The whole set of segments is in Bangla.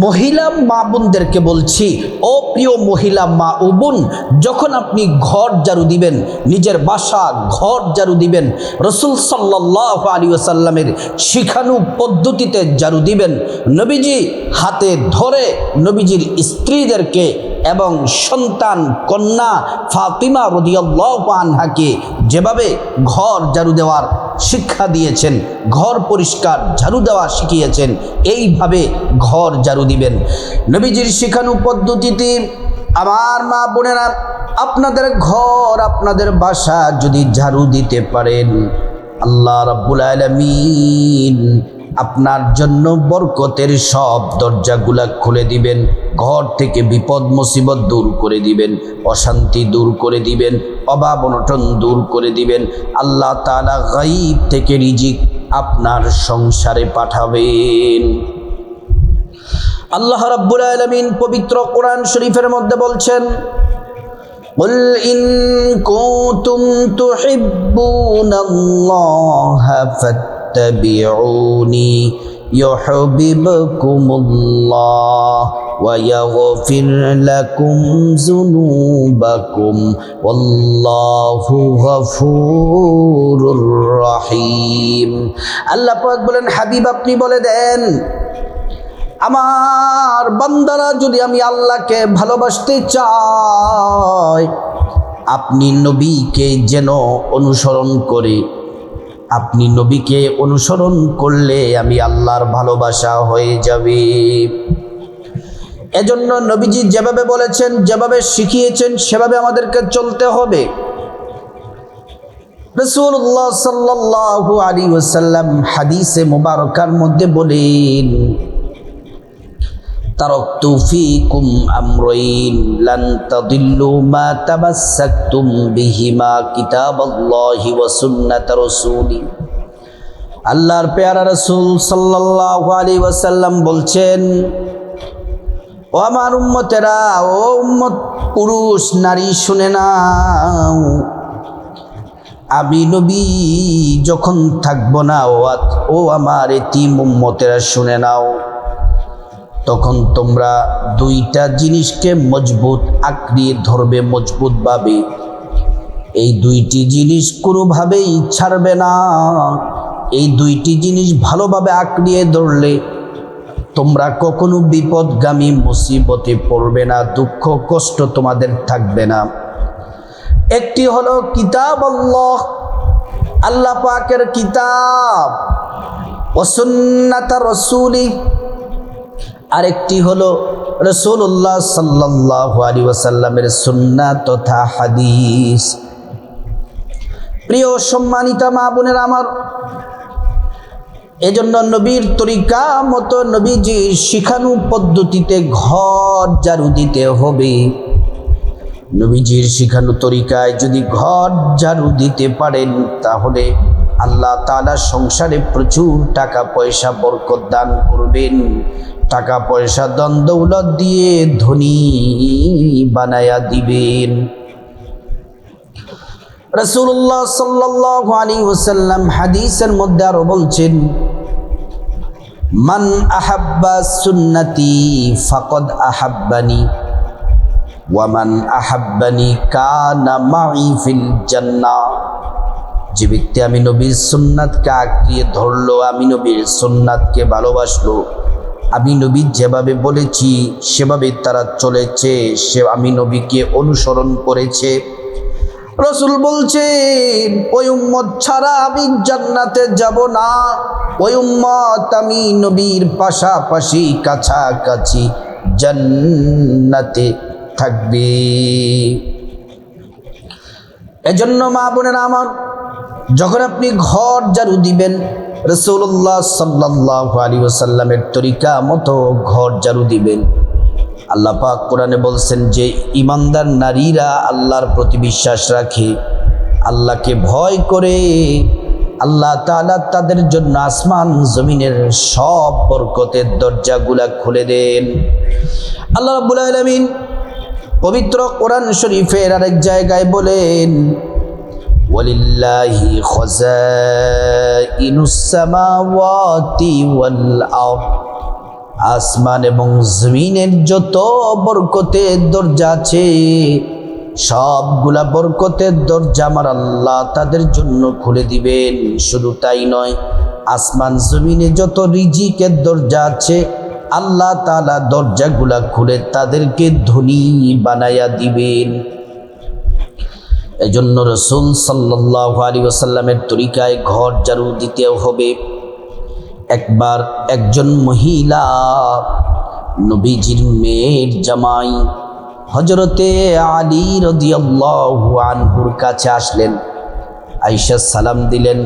মহিলা মা বোনদেরকে বলছি, ও প্রিয় মহিলা মা ও বোন, যখন আপনি ঘর ঝাড়ু দিবেন, নিজের বাসা ঘর ঝাড়ু দিবেন, রসুল সাল্লাল্লাহু আলাইহি ওয়াসাল্লামের শিখানো পদ্ধতিতে ঝাড়ু দিবেন। নবীজি হাতে ধরে নবীজির স্ত্রীদেরকে এবং সন্তান কন্যা ফাতিমা রাদিয়াল্লাহু আনহাকে যেভাবে ঘর ঝাড়ু দেওয়ার শিক্ষা দিয়েছেন, ঘর পরিষ্কার ঝাড়ু দেওয়া শিখিয়েছেন, এইভাবে ঘর ঝাড়ু দিবেন নবীজির শিখানো পদ্ধতিতে। আমার মা বোনেরা, আপনাদের ঘর আপনাদের বাসা যদি ঝাড়ু দিতে পারেন, আল্লাহ রাব্বুল আলামিন আপনার জন্য বরকতের সব দরজাগুলা খুলে দিবেন, ঘর থেকে বিপদ মুসিবত দূর করে দিবেন, অশান্তি দূর করে দিবেন, অভাব অনটন দূর করে দিবেন। আল্লাহ তাআলা গায়ব থেকে রিজিক আপনার সংসারে পাঠাবেন। আল্লাহ রাব্বুল আলামিন পবিত্র কোরআন শরীফের মধ্যে বলছেন, قل إن كنتم تحبون الله فاتبعوني يحببكم الله ويغفر لكم ذنوبكم والله غفور رحيم। আল্লাহ পাক বলেন, হাবিব আপনি বলে দেন, আমার বান্দারা যদি আমি আল্লাহকে ভালোবাসতে চাই, আপনি নবীকে যেন অনুসরণ করে, আপনি নবীকে অনুসরণ করলে আমি আল্লাহর ভালোবাসা হয়ে যাবে। এজন্য নবীজি যেভাবে বলেছেন, যেভাবে শিখিয়েছেন, সেভাবে আমাদেরকে চলতে হবে। রাসূলুল্লাহ সাল্লাল্লাহু আলাইহি ওয়াসাল্লাম হাদিসে মুবারকার মধ্যে বলেন, তারাকতু ফীকুম আমরাইন লান তাদিল্লু মা তামাসসাকতুম বিহিমা কিতাবাল্লাহি ওয়া সুন্নাত রাসূলি। আল্লাহর পেয়ারা রাসূল সাল্লাল্লাহু আলাইহি ওয়াসাল্লাম বলছেন, ও আমার উম্মতেরা, ও উম্মত পুরুষ নারী শুনে নাও, আমি নবী যখন থাকবো না, ও আমার এতিম উম্মতেরা শুনে নাও, তখন তোমরা দুইটা জিনিসকে মজবুত আঁকড়িয়ে ধরবে, মজবুতভাবে। এই দুইটি জিনিস কোনোভাবেই ছাড়বে না। এই দুইটি জিনিস ভালোভাবে আঁকড়িয়ে ধরলে তোমরা কখনো বিপদগামী মুসিবতে পড়বে না, দুঃখ কষ্ট তোমাদের থাকবে না। একটি হলো কিতাব আল্লাহ, আল্লাহ পাকের কিতাব, ওয়া সুন্নাত রাসূলি, আরেকটি হলো রাসূলুল্লাহ সাল্লাল্লাহু আলাইহি ওয়াসাল্লামের সুন্নাত তথা হাদিস। প্রিয় সম্মানিতা মা বোনেরা আমার, এজন্য নবীর তরিকা মতো, নবীজির শিখানো পদ্ধতিতে ঘর ঝাড়ু দিতে হবে। নবীজির শিখানো তরিকায় যদি ঘর ঝাড়ু দিতে পারেন, তাহলে আল্লাহ তাআলা সংসারে প্রচুর টাকা পয়সা বরকত দান করবেন। টাকা পয়সা ধন দৌলত দিয়ে ধনী বানায়া দিবেন। রাসূলুল্লাহ সাল্লাল্লাহু আলাইহি ওয়াসাল্লাম হাদিসের মধ্যে আরো বলছেন, মান আহাব্বা সুন্নতি ফাকাদ আহাব্বানি ওয়া মান আহাব্বানি কানা মাই ফিল জান্নাহ। যে ব্যক্তি আমি নবীর সুন্নাতকে আঁকড়িয়ে ধরলো, আমি নবীর সুন্নাতকে ভালোবাসলো, আমি নবী যেভাবে বলেছি সেভাবে তারা চলেছে, সে আমি নবীকে অনুসরণ করেছে, রাসূল বলছেন ওই উম্মত ছাড়া আমি জান্নাতে যাব না। ওই উম্মত আমি নবীর পাশাপাশি কাছাকাছি জান্নাতে থাকবে। এজন্য মা বোনেরা আমার, যখন আপনি ঘর ঝাড়ু দিবেন, রাসূলুল্লাহ সাল্লাল্লাহু আলাইহি ওয়াসাল্লামের তরিকা মতো ঘর ঝাড়ু দিবেন। আল্লাহ পাক কোরআনে বলছেন যে ঈমানদার নারীরা আল্লাহর প্রতি বিশ্বাস রাখে, আল্লাহকে ভয় করে, আল্লাহ তাআলা তাদের জন্য আসমান জমিনের সব বরকতের দরজাগুলা খুলে দেন। আল্লাহ রাব্বুল আলামিন পবিত্র কোরআন শরীফের আরেক জায়গায় বলেন, ওয়ালিল্লাহি খাযাইনুস সামাওয়াতি ওয়াল আরদ। আসমান এবং জমিনের যত বরকতের দরজা আছে সবগুলা বরকতের দরজা আমার আল্লাহ তাদের জন্য খুলে দিবেন। শুধু তাই নয়, আসমান জমিনে যত রিজিকের দরজা আছে আল্লাহ তাআলা দরজাগুলা খুলে তাদেরকে ধনী বানায়া দিবেন। এজন্য রাসূল সাল্লাল্লাহু আলাইহি ওয়াসাল্লামের তরিকায় ঘর ঝাড়ু দিতে হবে। একবার একজন মহিলা নবীজির মেয়ের জামাই হযরতে আলী রাদিয়াল্লাহু আনহুর কাছে আসলেন। আয়েশা সালাম দিলেন,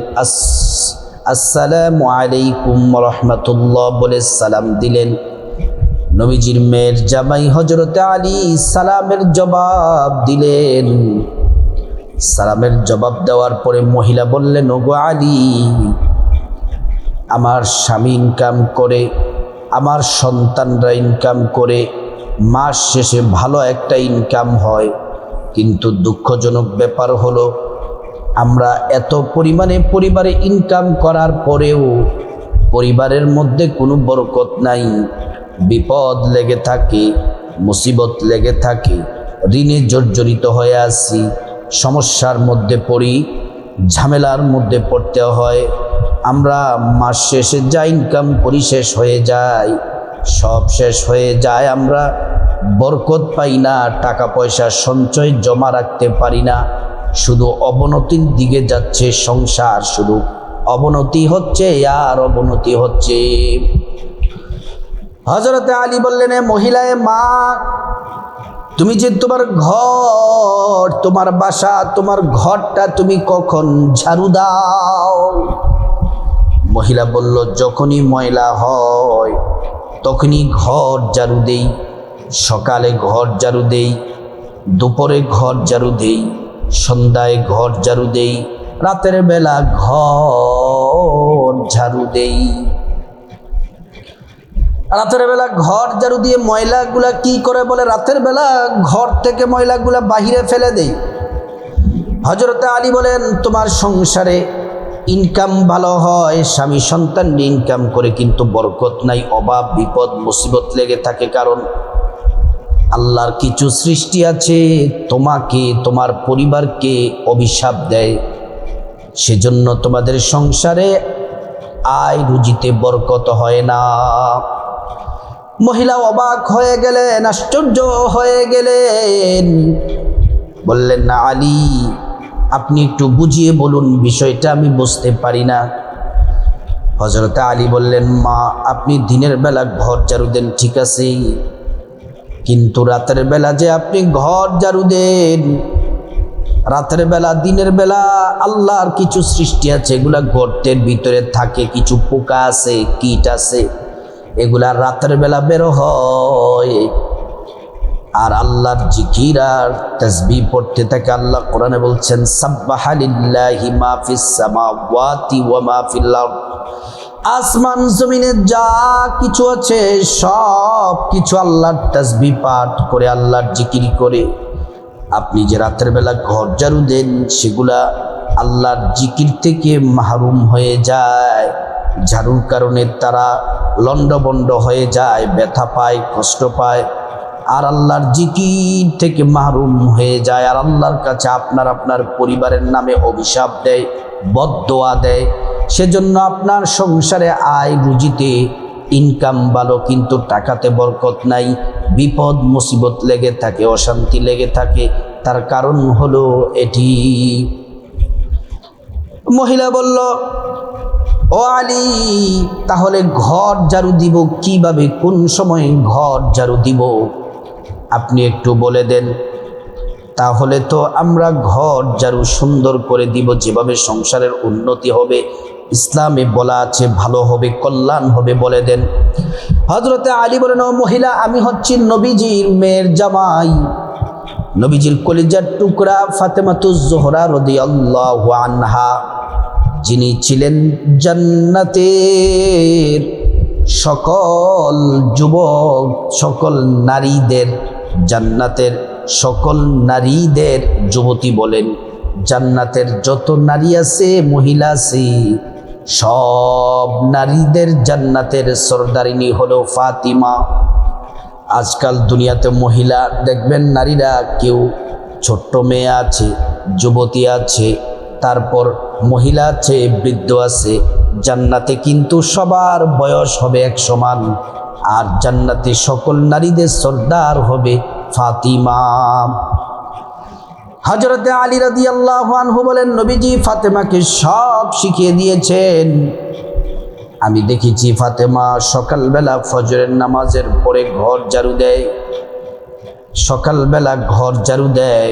আসসালামু আলাইকুম ওয়া রাহমাতুল্লাহ বলে সালাম দিলেন। নবীজির মেয়ের জামাই হযরতে আলী সালামের জবাব দিলেন। সালামের জবাব দেওয়ার পরে মহিলা বললেন, ওগো আলী, আমার স্বামী ইনকাম করে, আমার সন্তানরা ইনকাম করে, মাস শেষে ভালো একটা ইনকাম হয়, কিন্তু দুঃখজনক ব্যাপার হলো আমরা এত পরিমাণে পরিবারে ইনকাম করার পরেও পরিবারের মধ্যে কোনো বরকত নাই। বিপদ লেগে থাকে, মুসিবত লেগে থাকে, ঋণে জর্জরিত হয়ে আসি, সমস্যার মধ্যে পড়ি, ঝামেলার মধ্যে পড়তে হয়। আমরা মাস শেষে যা ইনকাম করি শেষ হয়ে যায়, সব শেষ হয়ে যায়। আমরা বরকত পাই না, টাকা পয়সা সঞ্চয় জমা রাখতে পারি না। শুধু অবনতির দিকে যাচ্ছে সংসার, শুধু অবনতি হচ্ছে আর অবনতি হচ্ছে। হযরতে আলী বললেন, এ মহিলায় মা, তুমি যে তোমার ঘর, তোমার বাসা, তোমার ঘরটা তুমি কখন ঝাড়ু দাও? মহিলা বলল, যখনই ময়লা হয় তখনই ঘর ঝাড়ু দেই। সকালে ঘর ঝাড়ু দেই, দুপুরে ঘর ঝাড়ু দেই, সন্ধ্যায় ঘর ঝাড়ু দেই, রাতের বেলা ঘর ঝাড়ু দেই। রাতের বেলা ঘর ঝাড়ু দিয়ে ময়লাগুলা কি করে? বলে রাতের বেলা ঘর থেকে ময়লাগুলা বাহিরে ফেলে দেই। হযরতে আলী বলেন, তোমার সংসারে ইনকাম ভালো হয়, স্বামী সন্তান ইনকাম করে, কিন্তু বরকত নাই, অভাব বিপদ মুসিবত লেগে থাকে। কারণ আল্লাহর কিছু সৃষ্টি আছে তোমাকে, তোমার পরিবারকে অভিশাপ দেয়। সেজন্য তোমাদের সংসারে আয় রুজিতে বরকত হয় না। মহিলা অবাক হয়ে গেলেন, আশ্চর্য হয়ে গেলেন। বললেন, না আলী, আপনি একটু বুঝিয়ে বলুন, বিষয়টা আমি বুঝতে পারি না। হযরতে আলী বললেন, মা, আপনি দিনের বেলা ঘর ঝাড়ু দেন ঠিক আছে, কিন্তু রাতের বেলা যে আপনি ঘর ঝাড়ু দেন, রাতের বেলা দিনের বেলা আল্লাহর কিছু সৃষ্টি আছে, এগুলা গর্তের ভিতরে থাকে, কিছু পোকা আছে, কীট আছে, এগুলা রাতের বেলা বের হয় আর আল্লাহর জিকির আর তাসবিহ পড়তে থাকে। আল্লাহ কোরআনে বলছেন, সাব্বাহা লিল্লাহি মা ফিস সামাওয়াতি ওয়া মা ফিল আরদ, আসমান জমিনে যা কিছু আছে সব কিছু আল্লাহর তাসবিহ পাঠ করে, আল্লাহর জিকির করে। আপনি যে রাতের বেলা ঘর ঝাড়ু দেন, সেগুলা আল্লাহর জিকির থেকে মাহরুম হয়ে যায়। ঝাড়ুর কারণে তারা লন্ডভন্ড হয়ে যায়, ব্যথা পায়, কষ্ট পায়, আর আল্লাহর জিকির থেকে মাহরুম হয়ে যায়। আর আল্লাহর কাছে আপনার পরিবারের নামে অভিশাপ দেয়, বদদোয়া দেয়। সেজন্য আপনার সংসারে আয় রুজিতে ইনকাম ভালো, কিন্তু টাকাতে বরকত নাই, বিপদ মুসিবত লেগে থাকে, অশান্তি লেগে থাকে। তার কারণ হলো এটি। মহিলা বলল, ও আলী, তাহলে ঘর ঝাড়ু দিব কিভাবে, কোন সময় ঘর ঝাড়ু দিব আপনি একটু বলে দেন, তাহলে তো আমরা ঘর ঝাড়ু সুন্দর করে দিব, যেভাবে সংসারের উন্নতি হবে, ইসলামে বলা আছে ভালো হবে, কল্যাণ হবে, বলে দেন। হযরতে আলী বলেন, ও মহিলা, আমি হচ্ছি নবীজির মেয়ের জামাই, নবীজির কলিজার টুকরা ফাতেমাতুজ জোহরা রাদিয়াল্লাহু আনহা, যিনি ছিলেন জান্নাতের সকল যুবক, সকল নারীদের, জান্নাতের সকল নারীদের যুবতী বলেন, জান্নাতের যত নারী আছে, মহিলা আছে, সব নারীদের জান্নাতের সরদারিনী হলো ফাতিমা। আজকাল দুনিয়াতে মহিলা দেখবেন, নারীরা কেউ ছোট্ট মেয়ে আছে, যুবতী আছে, তারপর মহিলা আছে, বৃদ্ধ আছে। জান্নাতে কিন্তু সবার বয়স হবে এক সমান, আর জান্নাতে সকল নারীদের সর্দার হবে ফাতিমা। হযরতে আলী রাদিয়াল্লাহু আনহু বলেন, নবীজি ফাতেমাকে সব শিখিয়ে দিয়েছেন। আমি দেখেছি ফাতেমা সকালবেলা ফজরের নামাজের পরে ঘর ঝাড়ু দেয়, সকালবেলা ঘর ঝাড়ু দেয়,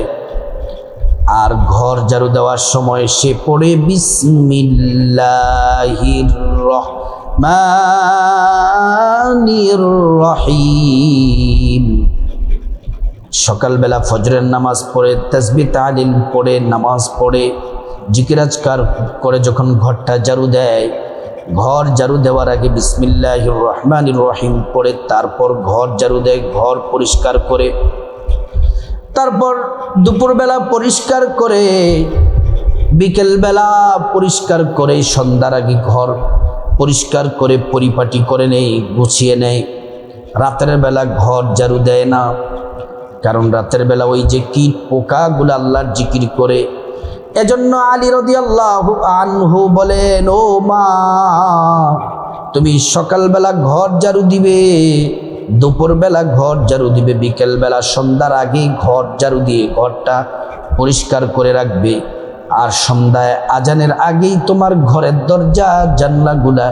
আর ঘর ঝাড়ু দেওয়ার সময় সে পড়ে বিসমিল্লাহির রহমানির রহিম। সকালবেলা ফজরের নামাজ পড়ে, তাসবিহ তাহলিল পড়ে, নামাজ পড়ে, জিকির আজকার করে যখন ঘরটা ঝাড়ু দেয়, ঘর ঝাড়ু দেওয়ার আগে বিসমিল্লাহির রহমানির রহিম পড়ে তারপর ঘর ঝাড়ু দেয়, ঘর পরিষ্কার করে, তারপর দুপুরবেলা পরিষ্কার করে, বিকেলবেলা পরিষ্কার করে, সন্ধ্যার আগে ঘর পরিষ্কার করে পরিপাটি করে নেয়, গুছিয়ে নেয়। রাতের বেলা ঘর ঝাড়ু দেয় না, কারণ রাতের বেলা ওই যে কীট পোকাগুলো আল্লাহর জিকির করে। এজন্য আলী রাদিয়াল্লাহু আনহু বলেন, ও মা, তুমি সকালবেলা ঘর ঝাড়ু দিবে, দুপুরবেলা ঘর ঝাড়ু দিবে, বিকেলবেলা সন্ধ্যার আগে ঘর ঝাড়ু দিয়ে ঘরটা পরিষ্কার করে রাখবে। আর সন্ধ্যায় আজানের আগেই তোমার ঘরের দরজা জানলাগুলা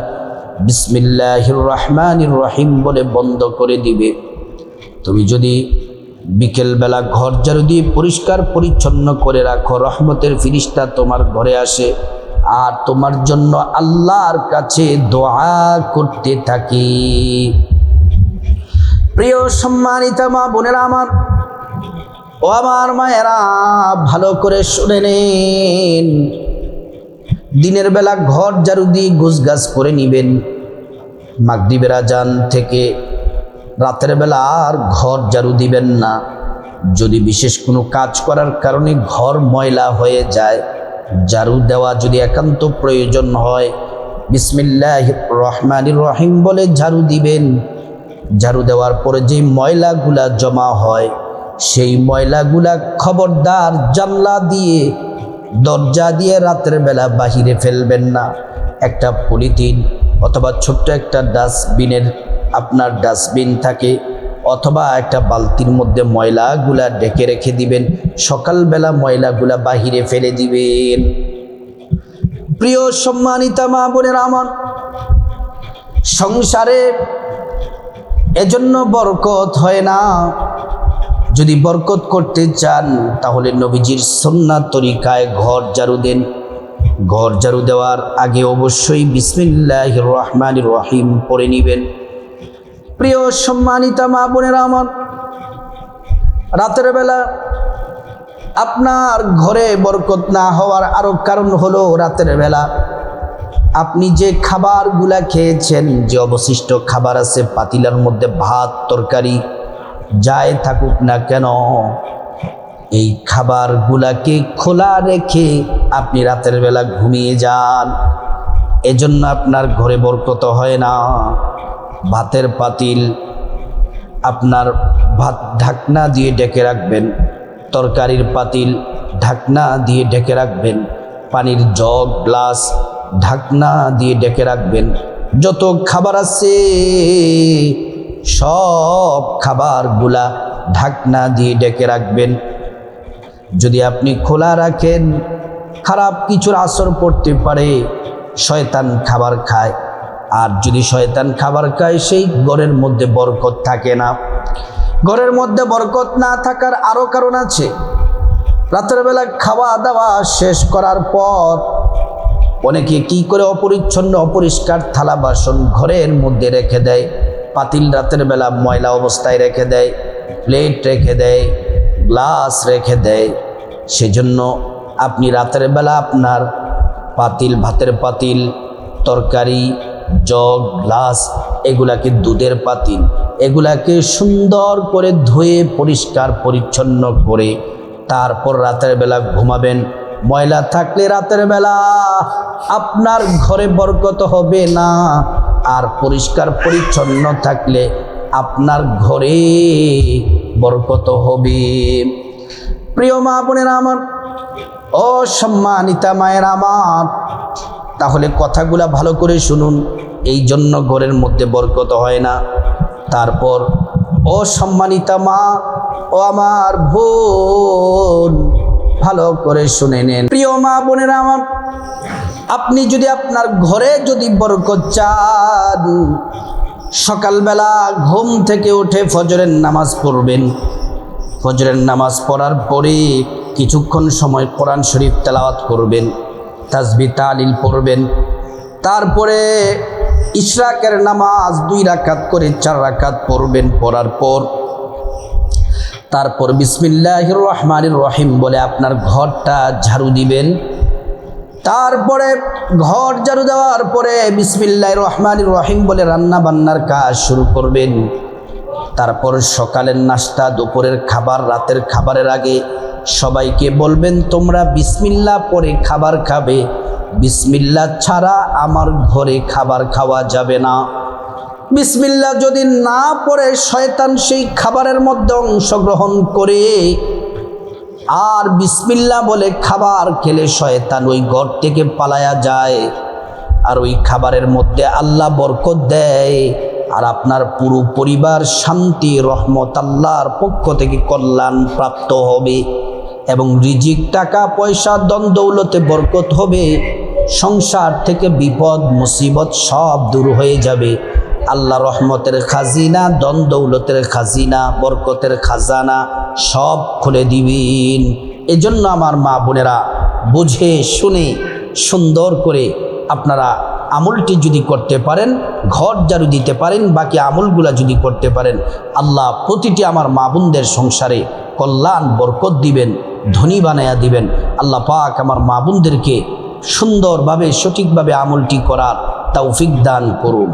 বিসমিল্লাহির রহমানির রহিম বলে বন্ধ করে দিবে। তুমি যদি বিকেলবেলা ঘর ঝাড়ু দিয়ে পরিষ্কার পরিচ্ছন্ন করে রাখো, রহমতের ফিরিস্তা তোমার ঘরে আসে আর তোমার জন্য আল্লাহর কাছে দোয়া করতে থাকে। প্রিয় সম্মানিতা মা বোনেরা আমার, ও আমার মায়েরা, ভালো করে শুনে নেন। দিনের বেলা ঘর ঝাড়ু দিয়ে গোছগাছ করে নিবেন, মাগরিবের আজান থেকে রাতের বেলা আর ঘর ঝাড়ু দিবেন না। যদি বিশেষ কোনো কাজ করার কারণে ঘর ময়লা হয়ে যায়, ঝাড়ু দেওয়া যদি একান্ত প্রয়োজন হয়, বিসমিল্লাহির রহমানির রহিম বলে ঝাড়ু দিবেন। ঝাড়ু দেওয়ার পরে যে ময়লাগুলা জমা হয়, সেই ময়লাগুলা খবরদার জানলা দিয়ে, দরজা দিয়ে রাতের বেলা বাহিরে ফেলবেন না। একটা পলিথিন অথবা ছোট্ট একটা ডাস্টবিনের, আপনার ডাস্টবিন থাকে, অথবা একটা বালতির মধ্যে ময়লাগুলা ঢেকে রেখে দিবেন। সকালবেলা ময়লাগুলা বাহিরে ফেলে দিবেন। প্রিয় সম্মানিতা মা বোনেরা আমার, সংসারে এজন্য বরকত হয় না। যদি বরকত করতে চান তাহলে নবীজির সুন্নাত তরিকায় ঘর ঝাড়ু দেন। ঘর ঝাড়ু দেওয়ার আগে অবশ্যই বিসমিল্লাহির রহমানির রহিম পড়ে নেবেন। প্রিয় সম্মানিতা মা বোনেরা আমার, রাতের বেলা আপনার ঘরে বরকত না হওয়ার আরো কারণ হলো, রাতের বেলা আপনি যে খাবারগুলা খেয়েছেন, যে অবশিষ্ট খাবার আছে পাতিলার মধ্যে, ভাত তরকারি যাই থাকুক না কেন, এই খাবারগুলাকে খোলা রেখে আপনি রাতের বেলা ঘুমিয়ে যান। এজন্য আপনার ঘরে বরকত হয় না। ভাতের পাতিল আপনার ভাত ঢাকনা দিয়ে ঢেকে রাখবেন, তরকারির পাতিল ঢাকনা দিয়ে ঢেকে রাখবেন, পানির জগ গ্লাস ঢাকনা দিয়ে ঢেকে রাখবেন। যত খাবার আছে সব খাবারগুলা ঢাকনা দিয়ে ঢেকে রাখবেন। যদি আপনি খোলা রাখেন, খারাপ কিছুর আসর পড়তে পারে, শয়তান খাবার খায়। আর যদি শয়তান খাবার খায়, সেই ঘরের মধ্যে বরকত থাকে না। ঘরের মধ্যে বরকত না থাকার আরও কারণ আছে। রাতের বেলা খাওয়া দাওয়া শেষ করার পর অনেকে কি করে অপরিচ্ছন্ন অপরিষ্কার থালা বাসন ঘরের মধ্যে রেখে দেয়, পাতিল রাতের বেলা ময়লা অবস্থায় রেখে দেয়, প্লেট রেখে দেয়, গ্লাস রেখে দেয়। সেজন্য আপনি রাতের বেলা আপনার পাতিল, ভাতের পাতিল, তরকারি, জগ, গ্লাস, এগুলাকে দুধের পাতিল, এগুলাকে সুন্দর করে ধুয়ে পরিষ্কার পরিচ্ছন্ন করে তারপর রাতের বেলা ঘুমাবেন। ময়লা থাকলে রাতের বেলা আপনার ঘরে বরকত হবে না, আর পরিষ্কার পরিচ্ছন্ন থাকলে আপনার ঘরে বরকত হবে। প্রিয় মা বোনেরা আমার, ও সম্মানিতা মায়ের আমার, তাহলে কথাগুলা ভালো করে শুনুন। এই জন্য ঘরের মধ্যে বরকত হয় না। তারপর ও সম্মানিতা মা ও আমার বোন, ভালো করে শুনে নেন। প্রিয় মা বোনেরা আমার, আপনি যদি আপনার ঘরে যদি বরকত চান, সকালবেলা ঘুম থেকে উঠে ফজরের নামাজ পড়বেন। ফজরের নামাজ পড়ার পরে কিছুক্ষণ সময় কোরআন শরীফ তেলাওয়াত করবেন, তাসবিহ তাহলিল পড়বেন। তারপরে ইশরাকের নামাজ 2 রাকাত করে 4 রাকাত পড়বেন। পড়ার পর তারপর বিসমিল্লাহির রহমানির রহিম বলে আপনার ঘরটা ঝাড়ু দিবেন। তারপরে ঘর ঝাড়ু দেওয়ার পরে বিসমিল্লাহির রহমানির রহিম বলে রান্না বান্নার কাজ শুরু করবেন। তারপর সকালের নাস্তা, দুপুরের খাবার, রাতের খাবারের আগে সবাইকে বলবেন তোমরা বিসমিল্লাহ পরে খাবার খাবে, বিসমিল্লাহ ছাড়া আমার ঘরে খাবার খাওয়া যাবে না। বিসমিল্লাহ যদি না পড়ে শয়তান সেই খাবারের মধ্যে অংশগ্রহণ করে, আর বিসমিল্লাহ বলে খাবার খেলে শয়তান ওই ঘর থেকে পালায়া যায়, আর ওই খাবারের মধ্যে আল্লাহ বরকত দেয়, আর আপনার পুরো পরিবার শান্তি রহমত আল্লাহর পক্ষ থেকে কল্যাণ প্রাপ্ত হবে, এবং রিজিক, টাকা পয়সা, ধন দৌলতে বরকত হবে। সংসার থেকে বিপদ মুসিবত সব দূর হয়ে যাবে। আল্লাহ রহমতের খাজিনা, ধন দৌলতের খাজিনা, বরকতের খাজানা সব খুলে দিবেন। এজন্য আমার মা বোনেরা, বুঝে শুনে সুন্দর করে আপনারা আমলটি যদি করতে পারেন, ঘর ঝাড়ু দিতে পারেন, বাকি আমলগুলা যদি করতে পারেন, আল্লাহ প্রতিটি আমার মা বোনদের সংসারে কল্যাণ বরকত দিবেন, ধনী বানায়া দিবেন। আল্লাহ পাক আমার মা বোনদেরকে সুন্দরভাবে সঠিকভাবে আমলটি করার তৌফিক দান করুন।